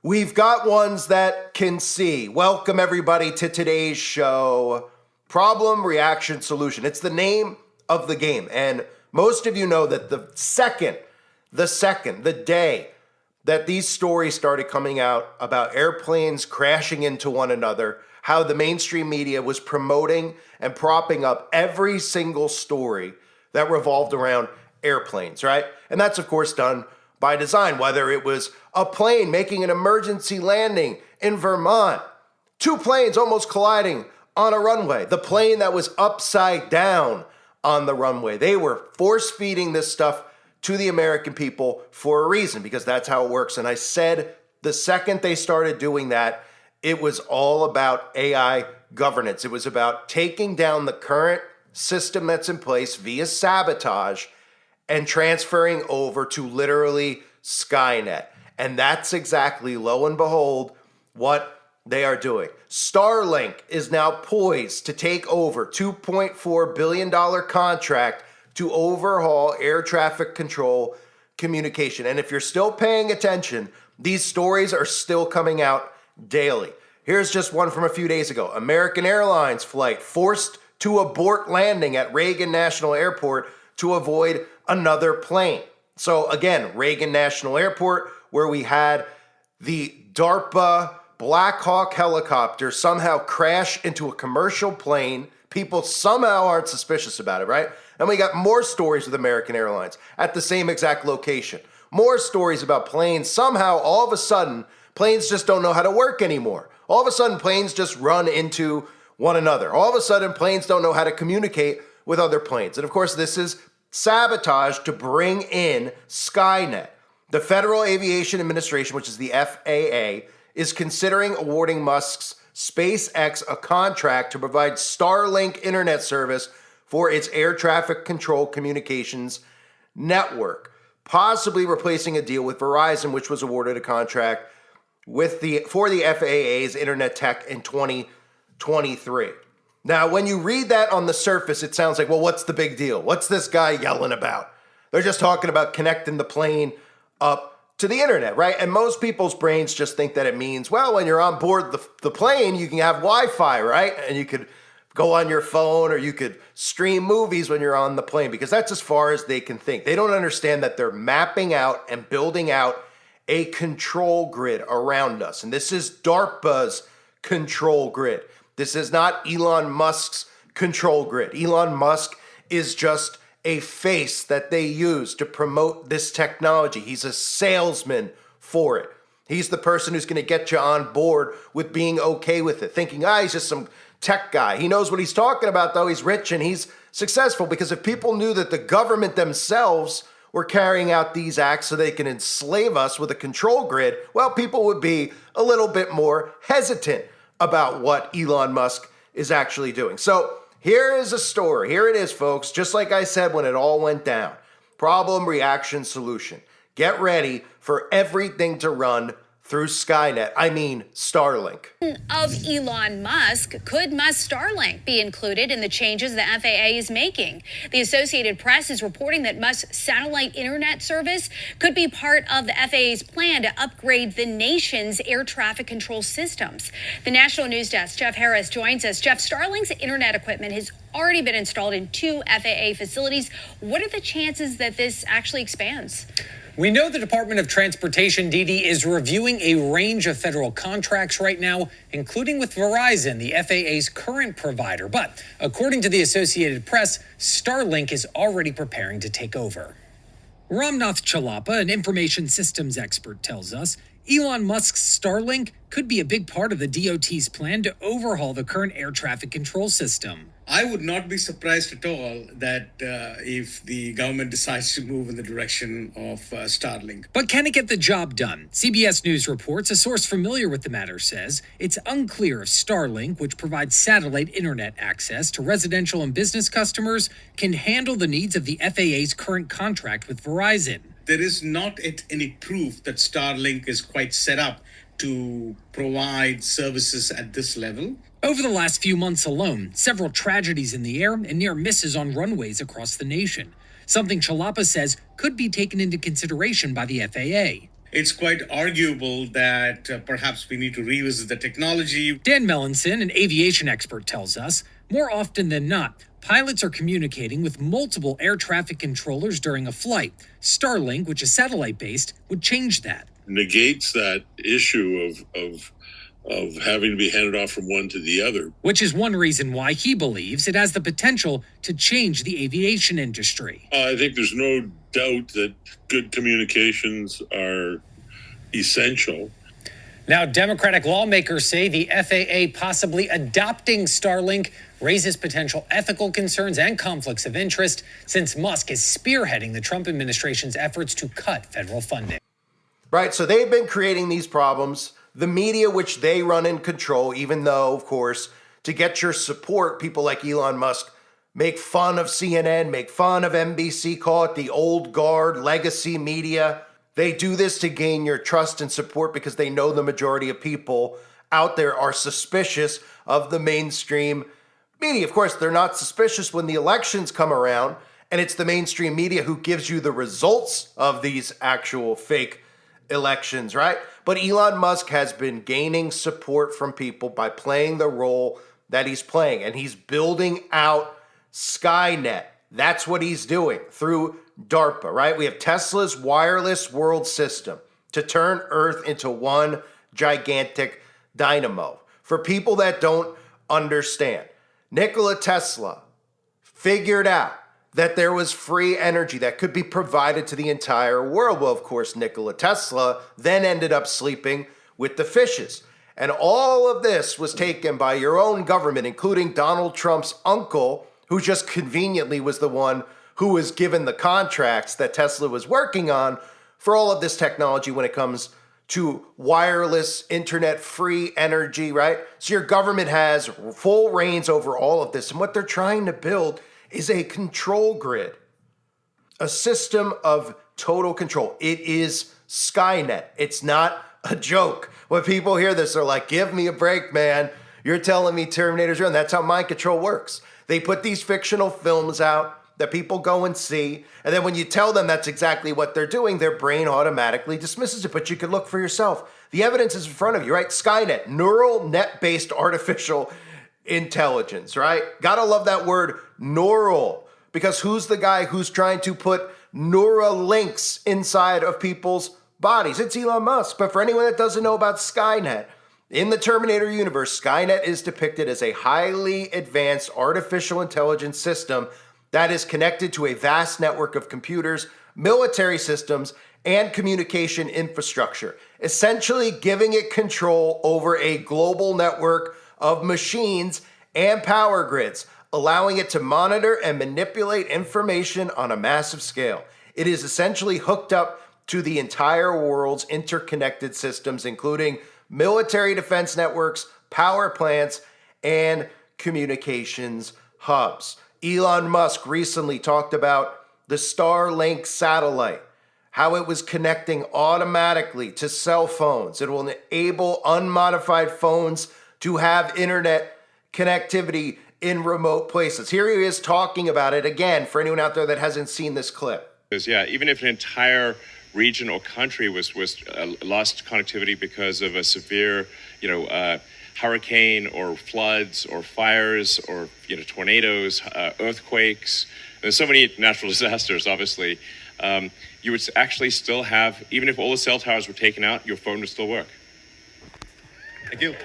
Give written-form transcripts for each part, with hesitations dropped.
We've got ones that can see. Welcome, everybody, to today's show. Problem, reaction, solution. It's the name of the game. And most of you know that the day that these stories started coming out about airplanes crashing into one another, how the mainstream media was promoting and propping up every single story that revolved around airplanes, right? And that's, of course, done by design, whether it was a plane making an emergency landing in Vermont, two planes almost colliding on a runway, the plane that was upside down on the runway. They were force-feeding this stuff to the American people for a reason, because that's how it works. And I said the second they started doing that, it was all about AI governance. It was about taking down the current system that's in place via sabotage and transferring over to literally Skynet. And that's exactly, lo and behold, what they are doing. Starlink is now poised to take over $2.4 billion contract to overhaul air traffic control communication. And if you're still paying attention, these stories are still coming out daily. Here's just one from a few days ago. American Airlines flight forced to abort landing at Reagan National Airport to avoid another plane. So again, Reagan National Airport, where we had the DARPA Black Hawk helicopter somehow crash into a commercial plane. People somehow aren't suspicious about it, right? And we got more stories with American Airlines at the same exact location. More stories about planes. Somehow, all of a sudden, planes just don't know how to work anymore. All of a sudden, planes just run into one another. All of a sudden, planes don't know how to communicate with other planes. And of course, this is sabotage to bring in Skynet. The Federal Aviation Administration, which is the FAA, is considering awarding Musk's SpaceX a contract to provide Starlink internet service for its air traffic control communications network, possibly replacing a deal with Verizon, which was awarded a contract for the FAA's internet tech in 2023. Now, when you read that on the surface, it sounds like, well, what's the big deal? What's this guy yelling about? They're just talking about connecting the plane up to the internet, right? And most people's brains just think that it means, well, when you're on board the plane, you can have Wi-Fi, right? And you could go on your phone or you could stream movies when you're on the plane, because that's as far as they can think. They don't understand that they're mapping out and building out a control grid around us. And this is DARPA's control grid. This is not Elon Musk's control grid. Elon Musk is just a face that they use to promote this technology. He's a salesman for it. He's the person who's going to get you on board with being okay with it, thinking, he's just some tech guy. He knows what he's talking about, though. He's rich and he's successful, because if people knew that the government themselves were carrying out these acts so they can enslave us with a control grid, well, people would be a little bit more hesitant about what Elon Musk is actually doing. So here is a story. Here it is, folks. Just like I said when it all went down. Problem, reaction, solution. Get ready for everything to run through Skynet. I mean, Starlink. Of Elon Musk, could Musk's Starlink be included in the changes the FAA is making? The Associated Press is reporting that Musk's satellite internet service could be part of the FAA's plan to upgrade the nation's air traffic control systems. The National News Desk, Jeff Harris, joins us. Jeff, Starlink's internet equipment has already been installed in 2 FAA facilities. What are the chances that this actually expands? We know the Department of Transportation, Didi, is reviewing a range of federal contracts right now, including with Verizon, the FAA's current provider. But according to the Associated Press, Starlink is already preparing to take over. Ramnath Chalapa, an information systems expert, tells us Elon Musk's Starlink could be a big part of the DOT's plan to overhaul the current air traffic control system. I would not be surprised at all that if the government decides to move in the direction of Starlink. But can it get the job done? CBS News reports a source familiar with the matter says it's unclear if Starlink, which provides satellite internet access to residential and business customers, can handle the needs of the FAA's current contract with Verizon. There is not yet any proof that Starlink is quite set up to provide services at this level. Over the last few months alone, several tragedies in the air and near misses on runways across the nation. Something Chalapa says could be taken into consideration by the FAA. It's quite arguable that perhaps we need to revisit the technology. Dan Melanson, an aviation expert, tells us more often than not, pilots are communicating with multiple air traffic controllers during a flight. Starlink, which is satellite-based, would change that. Negates that issue of having to be handed off from one to the other. Which is one reason why he believes it has the potential to change the aviation industry. I think there's no doubt that good communications are essential. Now, Democratic lawmakers say the FAA possibly adopting Starlink raises potential ethical concerns and conflicts of interest since Musk is spearheading the Trump administration's efforts to cut federal funding. Right, so they've been creating these problems. The media, which they run and control, even though, of course, to get your support, people like Elon Musk make fun of CNN, make fun of NBC, call it the old guard, legacy media. They do this to gain your trust and support because they know the majority of people out there are suspicious of the mainstream media. Of course, they're not suspicious when the elections come around and it's the mainstream media who gives you the results of these actual fake elections, right? But Elon Musk has been gaining support from people by playing the role that he's playing, and he's building out Skynet. That's what he's doing through DARPA, right? We have Tesla's wireless world system to turn Earth into one gigantic dynamo. For people that don't understand, Nikola Tesla figured out that there was free energy that could be provided to the entire world. Well, of course, Nikola Tesla then ended up sleeping with the fishes. And all of this was taken by your own government, including Donald Trump's uncle, who just conveniently was the one who was given the contracts that Tesla was working on for all of this technology when it comes to wireless, internet-free energy, right? So your government has full reins over all of this. And what they're trying to build is a control grid, a system of total control. It is Skynet. It's not a joke. When people hear this, they're like, give me a break, man. You're telling me Terminator's real. And that's how mind control works. They put these fictional films out that people go and see. And then when you tell them that's exactly what they're doing, their brain automatically dismisses it. But you can look for yourself. The evidence is in front of you, right? Skynet, neural net-based artificial intelligence, right? Gotta love that word neural, because who's the guy who's trying to put neural links inside of people's bodies? It's Elon Musk. But for anyone that doesn't know about Skynet, in the Terminator universe, Skynet is depicted as a highly advanced artificial intelligence system that is connected to a vast network of computers, military systems, and communication infrastructure, essentially giving it control over a global network of machines and power grids, allowing it to monitor and manipulate information on a massive scale. It is essentially hooked up to the entire world's interconnected systems, including military defense networks, power plants, and communications hubs. Elon Musk recently talked about the Starlink satellite, how it was connecting automatically to cell phones. It will enable unmodified phones to have internet connectivity in remote places. Here he is talking about it again for anyone out there that hasn't seen this clip. Yeah, even if an entire region or country was lost connectivity because of a severe, hurricane or floods or fires or tornadoes, earthquakes. There's so many natural disasters, obviously. You would actually still have, even if all the cell towers were taken out, your phone would still work. Thank you.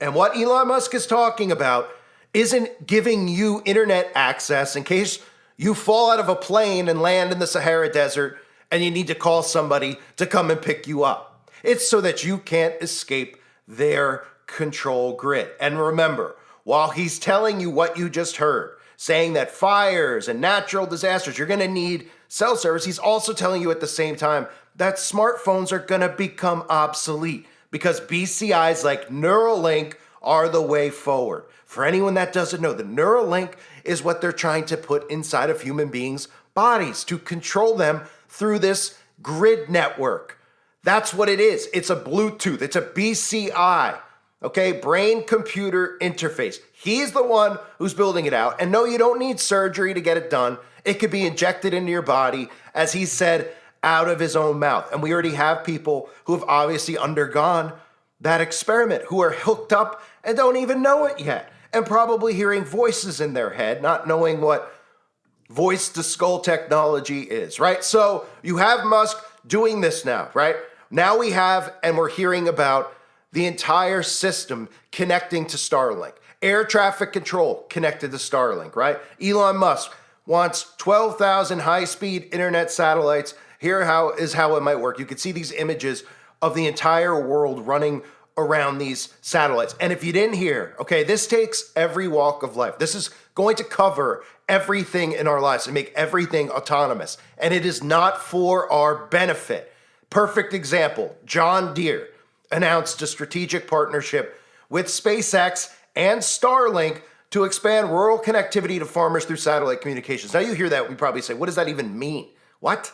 And what Elon Musk is talking about isn't giving you internet access in case you fall out of a plane and land in the Sahara Desert and you need to call somebody to come and pick you up. It's so that you can't escape their control grid. And remember, while he's telling you what you just heard, saying that fires and natural disasters, you're going to need cell service, he's also telling you at the same time that smartphones are going to become obsolete because BCIs like Neuralink are the way forward. For anyone that doesn't know, the Neuralink is what they're trying to put inside of human beings' bodies to control them through this grid network. That's what it is. It's a Bluetooth. It's a BCI, okay? Brain-computer interface. He's the one who's building it out. And no, you don't need surgery to get it done. It could be injected into your body, as he said, out of his own mouth. And we already have people who have obviously undergone that experiment, who are hooked up and don't even know it yet, and probably hearing voices in their head, not knowing what voice to skull technology is, right? So you have Musk doing this now, right? Now we have, and we're hearing about the entire system connecting to Starlink. Air traffic control connected to Starlink, right? Elon Musk wants 12,000 high-speed internet satellites. Here is how it might work. You can see these images of the entire world running around these satellites. And if you didn't hear, okay, this takes every walk of life. This is going to cover everything in our lives and make everything autonomous. And it is not for our benefit. Perfect example, John Deere announced a strategic partnership with SpaceX and Starlink to expand rural connectivity to farmers through satellite communications. Now you hear that, we probably say, what does that even mean? What?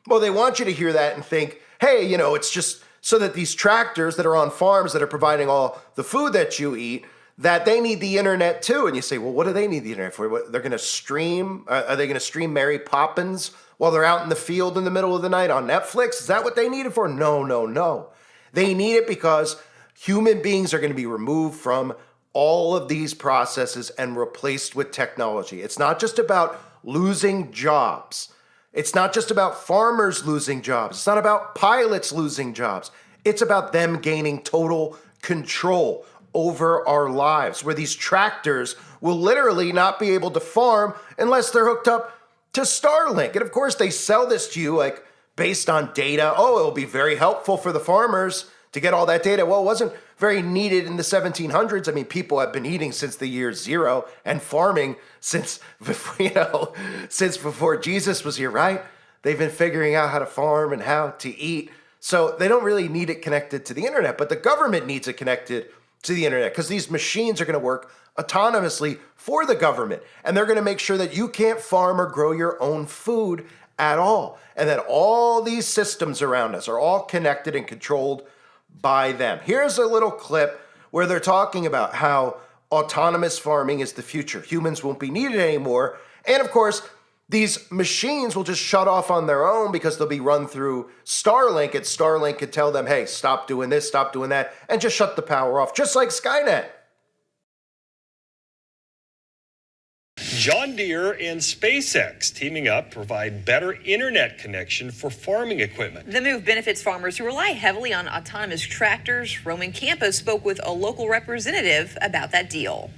Well, they want you to hear that and think, hey, it's just so that these tractors that are on farms that are providing all the food that you eat, that they need the internet too. And you say, well, what do they need the internet for? They're going to stream? Are they going to stream Mary Poppins while they're out in the field in the middle of the night on Netflix? Is that what they need it for? No. They need it because human beings are going to be removed from all of these processes and replaced with technology. It's not just about losing jobs. It's not just about farmers losing jobs. It's not about pilots losing jobs. It's about them gaining total control over our lives, where these tractors will literally not be able to farm unless they're hooked up to Starlink. And of course, they sell this to you like based on data. Oh, it'll be very helpful for the farmers to get all that data. Well, it wasn't very needed in the 1700s. I mean, people have been eating since the year zero and farming since before Jesus was here, right? They've been figuring out how to farm and how to eat. So they don't really need it connected to the internet, but the government needs it connected to the internet because these machines are going to work autonomously for the government. And they're going to make sure that you can't farm or grow your own food at all. And that all these systems around us are all connected and controlled by them. Here's a little clip where they're talking about how autonomous farming is the future. Humans won't be needed anymore. And of course, these machines will just shut off on their own because they'll be run through Starlink, and Starlink could tell them, hey, stop doing this, stop doing that, and just shut the power off, just like Skynet. John Deere and SpaceX teaming up provide better internet connection for farming equipment. The move benefits farmers who rely heavily on autonomous tractors. Roman Campos spoke with a local representative about that deal.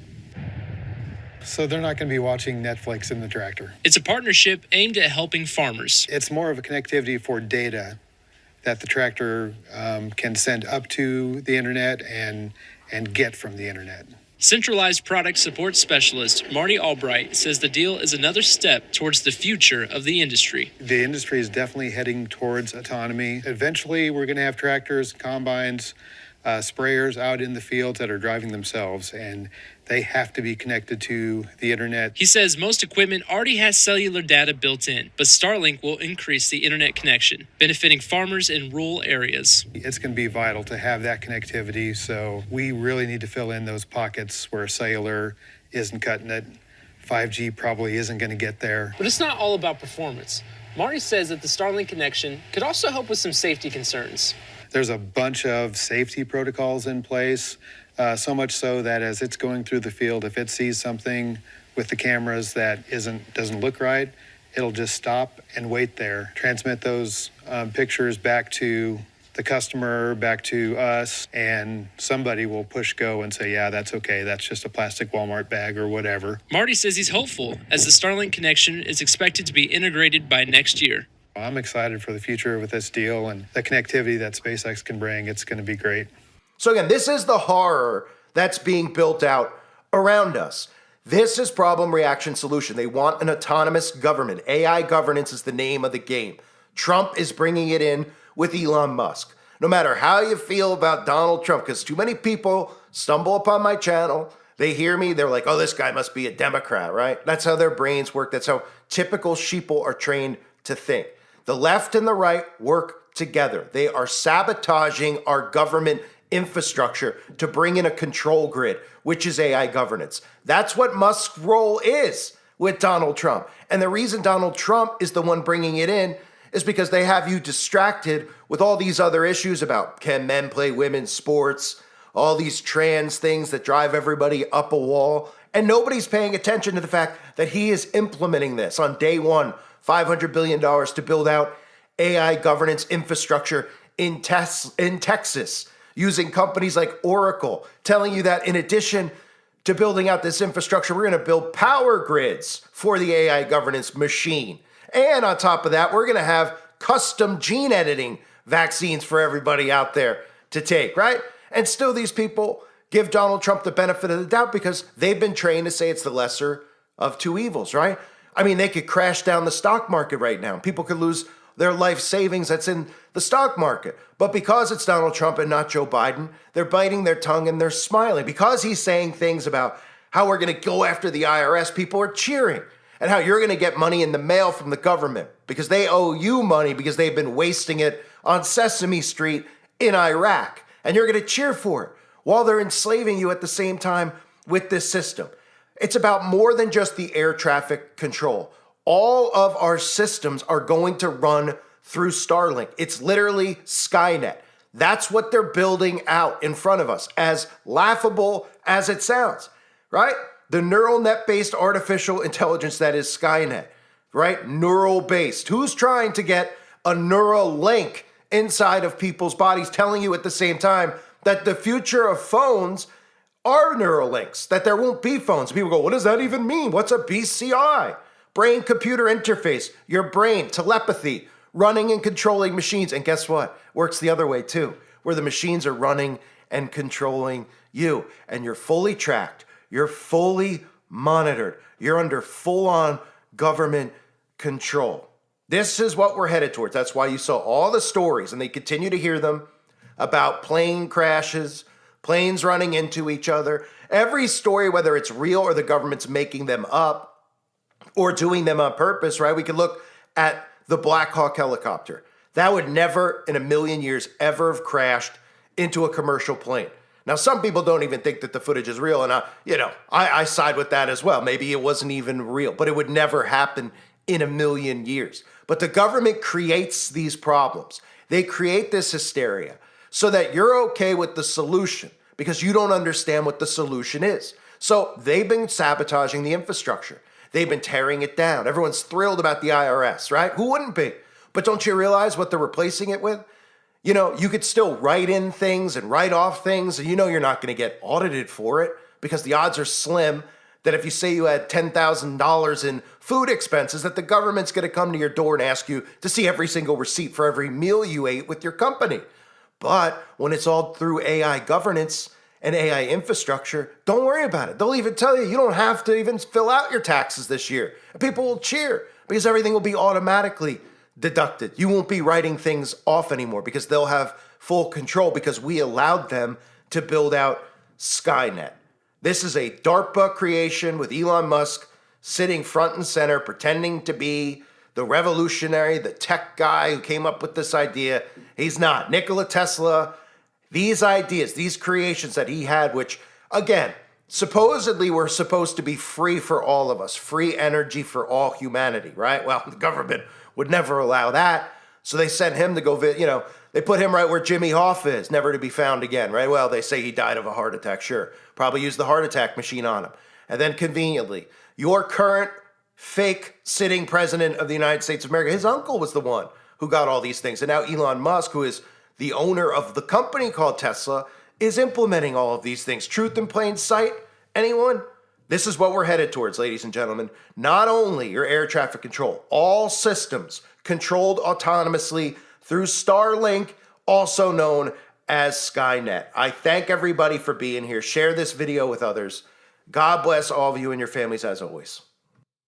So they're not going to be watching Netflix in the tractor. It's a partnership aimed at helping farmers. It's more of a connectivity for data that the tractor can send up to the internet and get from the internet. Centralized Product Support Specialist Marty Albright says the deal is another step towards the future of the industry. The industry is definitely heading towards autonomy. Eventually, we're going to have tractors, combines, sprayers out in the fields that are driving themselves, and they have to be connected to the internet. He says most equipment already has cellular data built in, but Starlink will increase the internet connection, benefiting farmers in rural areas. It's going to be vital to have that connectivity, so we really need to fill in those pockets where cellular isn't cutting it. 5G probably isn't going to get there. But it's not all about performance. Marty says that the Starlink connection could also help with some safety concerns. There's a bunch of safety protocols in place, so much so that as it's going through the field, if it sees something with the cameras that doesn't look right, it'll just stop and wait there, transmit those pictures back to the customer, back to us, and somebody will push go and say, yeah, that's okay. That's just a plastic Walmart bag or whatever. Marty says he's hopeful as the Starlink connection is expected to be integrated by next year. I'm excited for the future with this deal and the connectivity that SpaceX can bring. It's going to be great. So again, this is the horror that's being built out around us. This is problem, reaction, solution. They want an autonomous government. AI governance is the name of the game. Trump is bringing it in with Elon Musk. No matter how you feel about Donald Trump, because too many people stumble upon my channel, they hear me, they're like, oh, this guy must be a Democrat, right? That's how their brains work. That's how typical sheeple are trained to think. The left and the right work together. They are sabotaging our government infrastructure to bring in a control grid, which is AI governance. That's what Musk's role is with Donald Trump. And the reason Donald Trump is the one bringing it in is because they have you distracted with all these other issues about can men play women's sports, all these trans things that drive everybody up a wall. And nobody's paying attention to the fact that he is implementing this on day one, $500 billion to build out AI governance infrastructure in Texas, using companies like Oracle, telling you that in addition to building out this infrastructure, we're going to build power grids for the AI governance machine. And on top of that, we're going to have custom gene editing vaccines for everybody out there to take, right? And still these people give Donald Trump the benefit of the doubt because they've been trained to say it's the lesser of two evils, right? I mean, they could crash down the stock market right now. People could lose their life savings that's in the stock market. But because it's Donald Trump and not Joe Biden, they're biting their tongue and they're smiling. Because he's saying things about how we're going to go after the IRS, people are cheering. And how you're going to get money in the mail from the government because they owe you money because they've been wasting it on Sesame Street in Iraq. And you're going to cheer for it while they're enslaving you at the same time with this system. It's about more than just the air traffic control. All of our systems are going to run through Starlink. It's literally Skynet. That's what they're building out in front of us, as laughable as it sounds, right? The neural net-based artificial intelligence that is Skynet, right? Neural-based. Who's trying to get a neural link inside of people's bodies, telling you at the same time that the future of phones are neural links, that there won't be phones. People go, what does that even mean? What's a BCI? Brain-computer interface, your brain, telepathy, running and controlling machines. And guess what? Works the other way too, where the machines are running and controlling you. And you're fully tracked. You're fully monitored. You're under full-on government control. This is what we're headed towards. That's why you saw all the stories, and they continue to hear them, about plane crashes, planes running into each other. Every story, whether it's real or the government's making them up or doing them on purpose, right? We could look at the Black Hawk helicopter. That would never in a million years ever have crashed into a commercial plane. Now, some people don't even think that the footage is real, and I side with that as well. Maybe it wasn't even real, but it would never happen in a million years. But the government creates these problems. They create this hysteria so that you're okay with the solution because you don't understand what the solution is. So they've been sabotaging the infrastructure. They've been tearing it down. Everyone's thrilled about the IRS, right? Who wouldn't be? But don't you realize what they're replacing it with? You know, you could still write in things and write off things, and you know you're not going to get audited for it because the odds are slim that if you say you had $10,000 in food expenses, that the government's going to come to your door and ask you to see every single receipt for every meal you ate with your company. But when it's all through AI governance and AI infrastructure, don't worry about it. They'll even tell you don't have to even fill out your taxes this year. And people will cheer because everything will be automatically deducted. You won't be writing things off anymore because they'll have full control because we allowed them to build out Skynet. This is a DARPA creation with Elon Musk sitting front and center, pretending to be the revolutionary, the tech guy who came up with this idea. He's not. Nikola Tesla, these ideas, these creations that he had, which, again, supposedly were supposed to be free for all of us, free energy for all humanity, right? Well, the government would never allow that. So they sent him to go, they put him right where Jimmy Hoffa is, never to be found again, right? Well, they say he died of a heart attack, sure. Probably used the heart attack machine on him. And then conveniently, your current fake sitting president of the United States of America, his uncle was the one who got all these things. And now Elon Musk, who is the owner of the company called Tesla, is implementing all of these things. Truth in plain sight, anyone? This is what we're headed towards, ladies and gentlemen. Not only your air traffic control, all systems controlled autonomously through Starlink, also known as Skynet. I thank everybody for being here. Share this video with others. God bless all of you and your families as always.